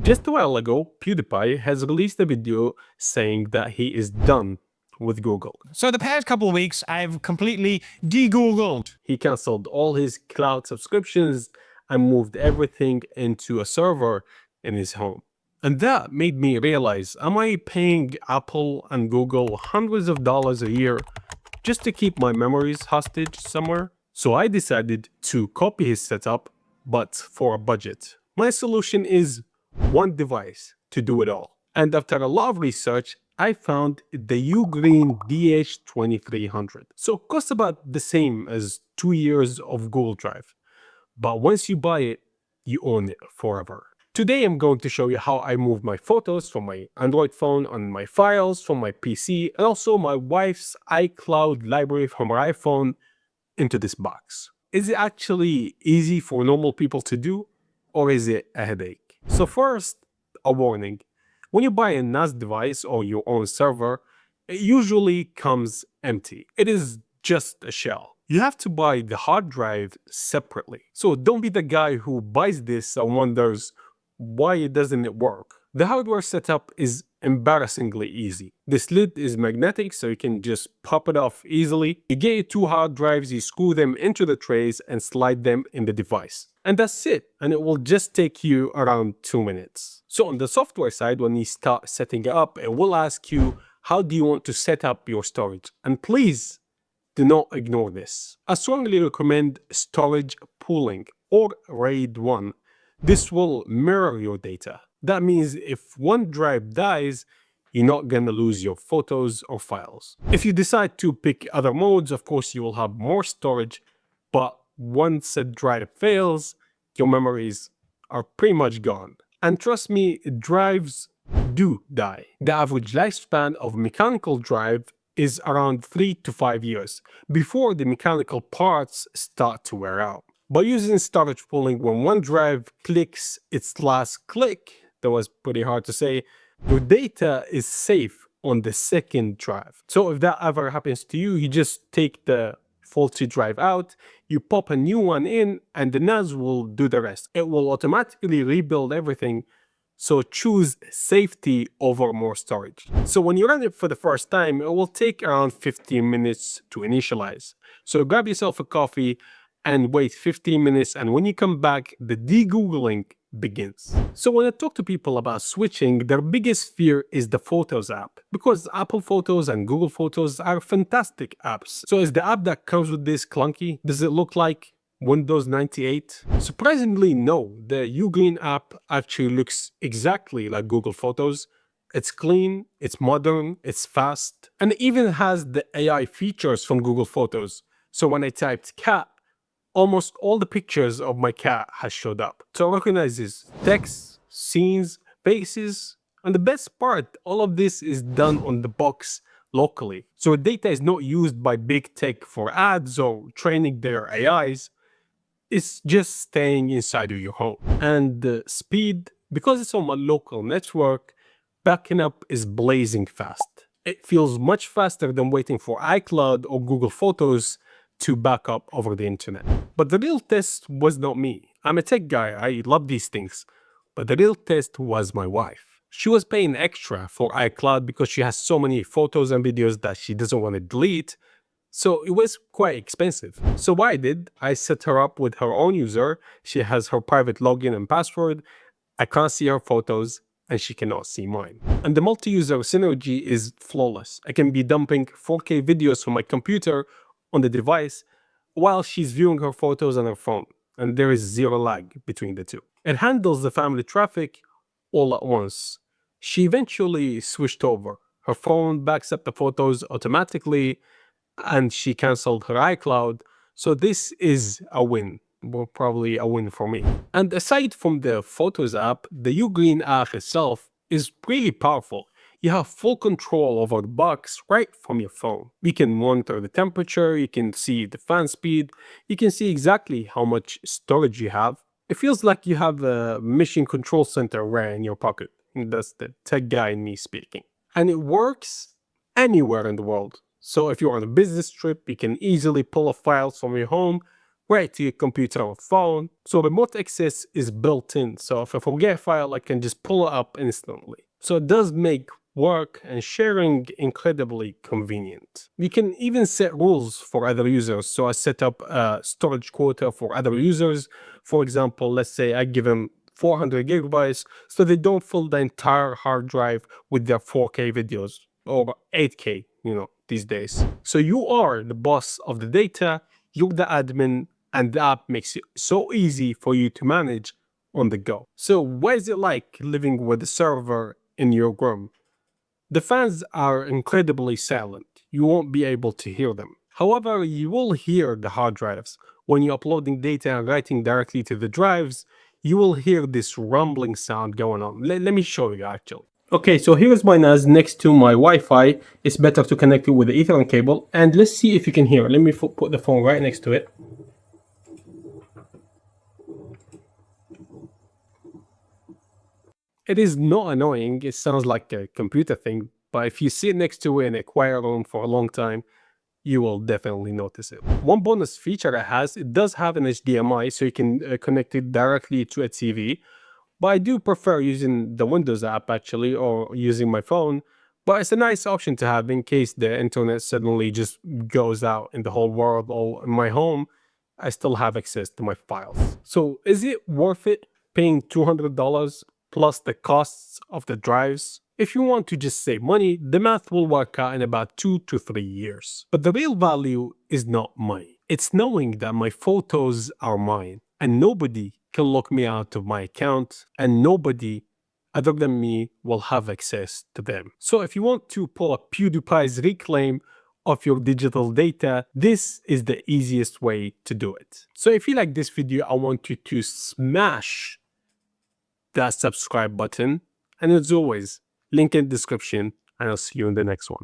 Just a while ago, PewDiePie has released a video saying that he is done with Google. So the past couple of weeks, I've completely de-Googled. He canceled all his cloud subscriptions and moved everything into a server in his home. And that made me realize, am I paying Apple and Google hundreds of dollars a year just to keep my memories hostage somewhere? So I decided to copy his setup, but for a budget. My solution is one device to do it all. And after a lot of research, I found the Ugreen DH2300. So it costs about the same as 2 years of Google Drive. But once you buy it, you own it forever. Today I'm going to show you how I move my photos from my Android phone on my files from my PC and also my wife's iCloud library from her iPhone into this box. Is it actually easy for normal people to do, or is it a headache? So first, a warning. When you buy a NAS device or your own server, it usually comes empty. It is just a shell. You have to buy the hard drive separately. So don't be the guy who buys this and wonders why doesn't it work. The hardware setup is embarrassingly easy. This lid is magnetic, so you can just pop it off easily. You get your 2 hard drives, you screw them into the trays and slide them in the device. And that's it. And it will just take you around 2 minutes. So on the software side, when you start setting it up, it will ask you, how do you want to set up your storage? And please do not ignore this. I strongly recommend storage pooling or RAID 1. This will mirror your data. That means if one drive dies, you're not gonna lose your photos or files. If you decide to pick other modes, of course you will have more storage, but once a drive fails, your memories are pretty much gone. And trust me, drives do die. The average lifespan of a mechanical drive is around 3 to 5 years before the mechanical parts start to wear out. By using storage pooling, when one drive clicks its last click, that was pretty hard to say, your data is safe on the second drive. So if that ever happens to you, you just take the faulty drive out, you pop a new one in, and the NAS will do the rest. It will automatically rebuild everything. So choose safety over more storage. So when you run it for the first time, it will take around 15 minutes to initialize. So grab yourself a coffee and wait 15 minutes, and when you come back, the de-Googling begins. So when I talk to people about switching, their biggest fear is the Photos app, because Apple Photos and Google Photos are fantastic apps. So is the app that comes with this clunky? Does it look like Windows 98? Surprisingly, no. The Ugreen app actually looks exactly like Google Photos. It's clean, it's modern, it's fast, and it even has the AI features from Google Photos. So when I typed cat, almost all the pictures of my cat has showed up. So it recognizes text, scenes, faces, and the best part, all of this is done on the box locally. So data is not used by big tech for ads or training their AIs. It's just staying inside of your home. And the speed, because it's on a local network, backing up is blazing fast. It feels much faster than waiting for iCloud or Google Photos to back up over the internet. But the real test was not me. I'm a tech guy, I love these things. But the real test was my wife. She was paying extra for iCloud because she has so many photos and videos that she doesn't want to delete. So it was quite expensive. So what I did, I set her up with her own user. She has her private login and password. I can't see her photos and she cannot see mine. And the multi-user synergy is flawless. I can be dumping 4K videos from my computer on the device while she's viewing her photos on her phone, and there is zero lag between the two. It handles the family traffic all at once. She eventually switched over. Her phone backs up the photos automatically, and she canceled her iCloud, so this is a win. Well, probably a win for me. And aside from the Photos app, the Ugreen app itself is really powerful. You have full control over the box right from your phone. You can monitor the temperature, you can see the fan speed, you can see exactly how much storage you have. It feels like you have a mission control center right in your pocket. That's the tech guy in me speaking. And it works anywhere in the world. So if you're on a business trip, you can easily pull up files from your home right to your computer or phone. So remote access is built in. So if I forget a file, I can just pull it up instantly. So it does make work and sharing incredibly convenient. You can even set rules for other users. So I set up a storage quota for other users. For example, let's say I give them 400 gigabytes so they don't fill the entire hard drive with their 4K videos or 8K, these days. So you are the boss of the data, you're the admin, and the app makes it so easy for you to manage on the go. So what is it like living with a server in your room? The fans are incredibly silent. You won't be able to hear them. However, you will hear the hard drives. When you're uploading data and writing directly to the drives, you will hear this rumbling sound going on. Let me show you actually. Okay, so here's my NAS next to my Wi-Fi. It's better to connect it with the Ethernet cable. And let's see if you can hear it. Let me put the phone right next to it. It is not annoying. It sounds like a computer thing. But if you sit next to it in a quiet room for a long time, you will definitely notice it. One bonus feature it does have an HDMI, so you can connect it directly to a TV. But I do prefer using the Windows app actually, or using my phone. But it's a nice option to have in case the internet suddenly just goes out in the whole world or in my home. I still have access to my files. So is it worth it paying $200 plus the costs of the drives? If you want to just save money, the math will work out in about 2 to 3 years. But the real value is not money. It's knowing that my photos are mine and nobody can lock me out of my account and nobody other than me will have access to them. So if you want to pull up PewDiePie's reclaim of your digital data, this is the easiest way to do it. So if you like this video, I want you to smash that subscribe button. And as always, link in the description, and I'll see you in the next one.